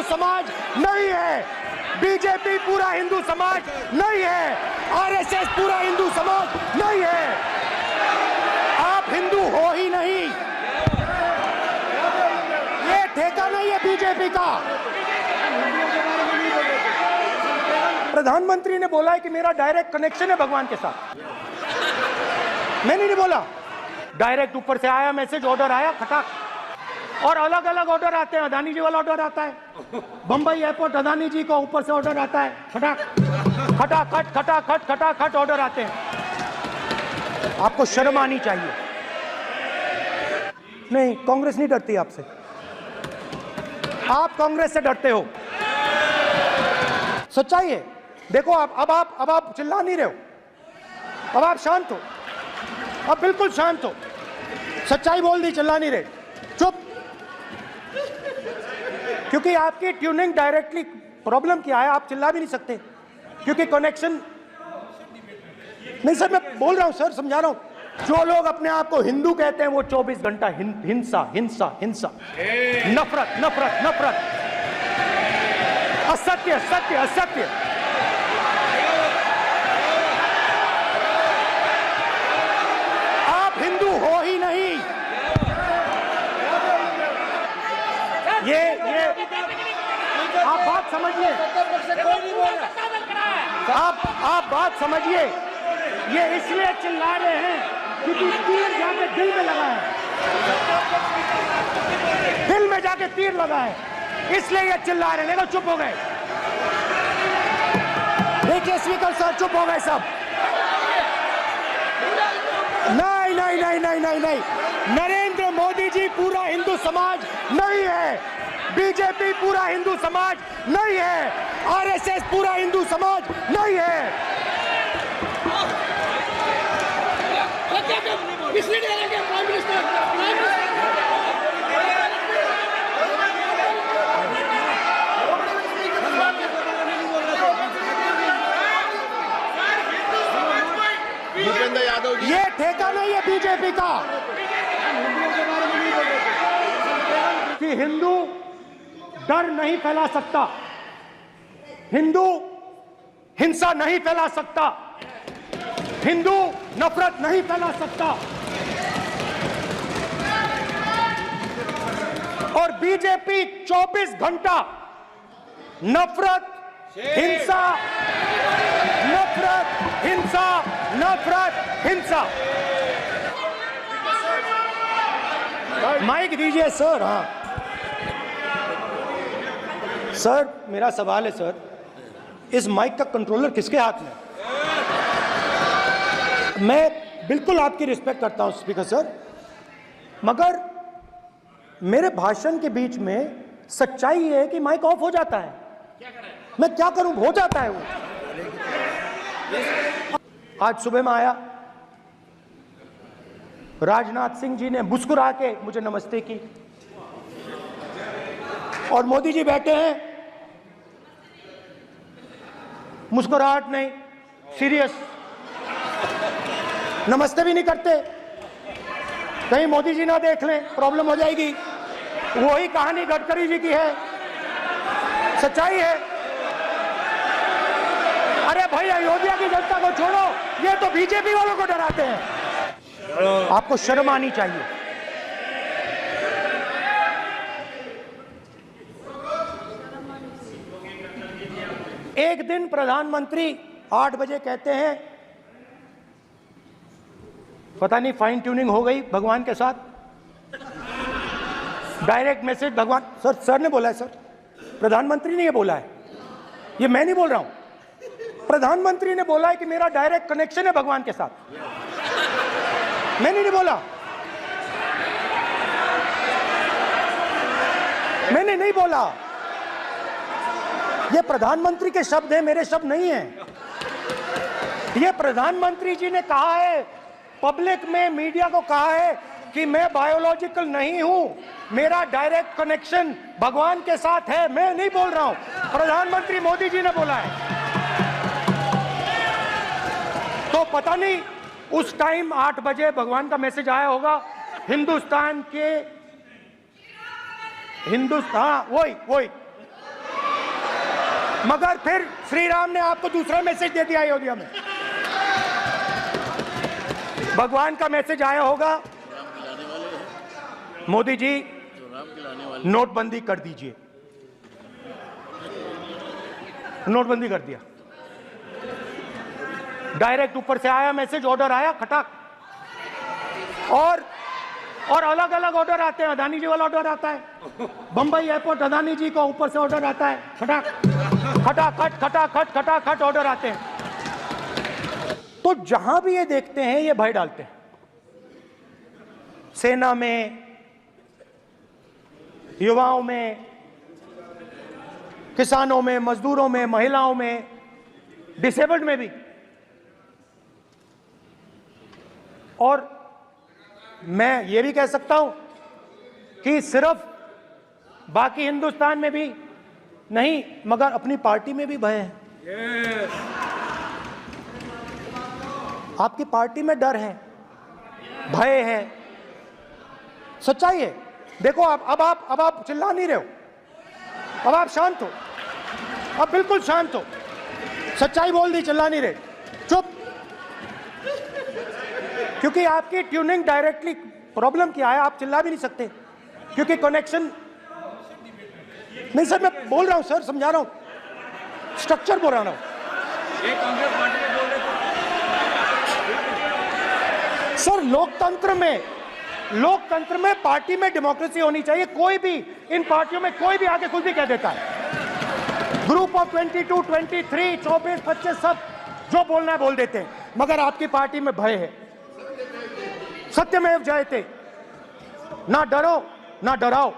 समाज नहीं है, बीजेपी पूरा हिंदू समाज नहीं है, आरएसएस पूरा हिंदू समाज नहीं है। आप हिंदू हो ही नहीं, ये ठेका नहीं है बीजेपी का। प्रधानमंत्री ने बोला है कि मेरा डायरेक्ट कनेक्शन है भगवान के साथ। मैंने नहीं बोला, डायरेक्ट ऊपर से आया मैसेज, ऑर्डर आया खटाक, और अलग अलग ऑर्डर आते हैं। अदानी जी वाला ऑर्डर आता है, बंबई एयरपोर्ट अदानी जी को ऊपर से ऑर्डर आता है, खटाक खटाखट खटाखट खटाखट ऑर्डर आते हैं। आपको शर्म आनी चाहिए। नहीं, कांग्रेस नहीं डरती आपसे, आप कांग्रेस से डरते हो। सच्चाई है। देखो अब आप चिल्ला नहीं रहे हो, अब आप शांत हो, अब बिल्कुल शांत हो। सच्चाई बोल दी, चिल्ला नहीं रहे, चुप। क्योंकि आपकी ट्यूनिंग डायरेक्टली प्रॉब्लम क्या है, आप चिल्ला भी नहीं सकते क्योंकि कनेक्शन नहीं। सर मैं बोल रहा हूं, सर समझा रहा हूं। जो लोग अपने आप को हिंदू कहते हैं वो 24 घंटा हिंसा हिंसा हिंसा, नफरत नफरत नफरत, असत्य सत्य असत्य। आप हिंदू हो ही नहीं। ये आप बात समझिए, आप बात समझिए। ये इसलिए चिल्ला रहे हैं क्योंकि तीर जाके दिल में लगा है, दिल में जाके तीर लगा है, इसलिए ये चिल्ला रहे हैं। देखो चुप हो गए, देखिए स्पीकर सर चुप हो गए सब। नहीं नहीं नहीं नहीं नहीं नहीं, नरेंद्र मोदी जी पूरा हिंदू समाज नहीं है, बीजेपी पूरा हिंदू समाज नहीं है, आरएसएस पूरा हिंदू समाज नहीं है। ये ठेका नहीं है बीजेपी का कि हिंदू डर नहीं फैला सकता, हिंदू हिंसा नहीं फैला सकता, हिंदू नफरत नहीं फैला सकता। और बीजेपी 24 घंटा नफरत हिंसा नफरत हिंसा नफरत हिंसा। माइक दीजिए सर। हाँ सर, मेरा सवाल है सर, इस माइक का कंट्रोलर किसके हाथ में? मैं बिल्कुल आपकी रिस्पेक्ट करता हूं स्पीकर सर, मगर मेरे भाषण के बीच में सच्चाई है कि माइक ऑफ हो जाता है। मैं क्या करूं, हो जाता है वो। आज सुबह में आया, राजनाथ सिंह जी ने मुस्कुरा के मुझे नमस्ते की, और मोदी जी बैठे हैं, मुस्कुराहट नहीं, सीरियस, नमस्ते भी नहीं करते। कहीं मोदी जी ना देख लें, प्रॉब्लम हो जाएगी। वही कहानी गडकरी जी की है, सच्चाई है। अरे भाई, अयोध्या की जनता को छोड़ो, ये तो बीजेपी वालों को डराते हैं। आपको शर्म आनी चाहिए। एक दिन प्रधानमंत्री 8 बजे कहते हैं, पता नहीं फाइन ट्यूनिंग हो गई भगवान के साथ, डायरेक्ट मैसेज भगवान। सर ने बोला है सर, प्रधानमंत्री ने ये बोला है, ये मैं नहीं बोल रहा हूं। प्रधानमंत्री ने बोला है कि मेरा डायरेक्ट कनेक्शन है भगवान के साथ। मैंने नहीं बोला, मैंने नहीं बोला। ये प्रधानमंत्री के शब्द हैं, मेरे शब्द नहीं हैं। ये प्रधानमंत्री जी ने कहा है, पब्लिक में, मीडिया को कहा है कि मैं बायोलॉजिकल नहीं हूं, मेरा डायरेक्ट कनेक्शन भगवान के साथ है। मैं नहीं बोल रहा हूं, प्रधानमंत्री मोदी जी ने बोला है। तो पता नहीं उस टाइम 8 बजे भगवान का मैसेज आया होगा हिंदुस्तान, वही मगर फिर श्री राम ने आपको दूसरा मैसेज दे दिया अयोध्या में। भगवान का मैसेज आया होगा, मोदी जी नोटबंदी कर दीजिए। नोटबंदी कर दिया, डायरेक्ट ऊपर से आया मैसेज, ऑर्डर आया खटाक। और अलग अलग ऑर्डर आते हैं। अदानी जी वाला ऑर्डर आता है, बंबई एयरपोर्ट अदानी जी को ऊपर से ऑर्डर आता है, खटाक खटाखट खटाखट खटाखट ऑर्डर आते हैं। तो जहां भी ये देखते हैं ये भय डालते हैं। सेना में, युवाओं में, किसानों में, मजदूरों में, महिलाओं में, डिसेबल्ड में भी। और मैं ये भी कह सकता हूं कि सिर्फ बाकी हिंदुस्तान में भी नहीं, मगर अपनी पार्टी में भी भय है। आपकी पार्टी में डर है, भय है, सच्चाई है। देखो अब आप चिल्ला नहीं रहे हो, अब आप शांत हो, अब बिल्कुल शांत हो। सच्चाई बोल दी, चिल्ला नहीं रहे, चुप। क्योंकि आपकी ट्यूनिंग डायरेक्टली प्रॉब्लम क्या है, आप चिल्ला भी नहीं सकते क्योंकि कनेक्शन नहीं। सर मैं बोल रहा हूं सर, समझा रहा हूं, स्ट्रक्चर बोल रहा हूं। सर लोकतंत्र में पार्टी में डेमोक्रेसी होनी चाहिए। कोई भी इन पार्टियों में कोई भी आके कुछ भी कह देता है। ग्रुप ऑफ 22, 23, 24, 25 सब जो बोलना है बोल देते हैं, मगर आपकी पार्टी में भय है। सत्यमेव जयते, ना डरो ना डराओ।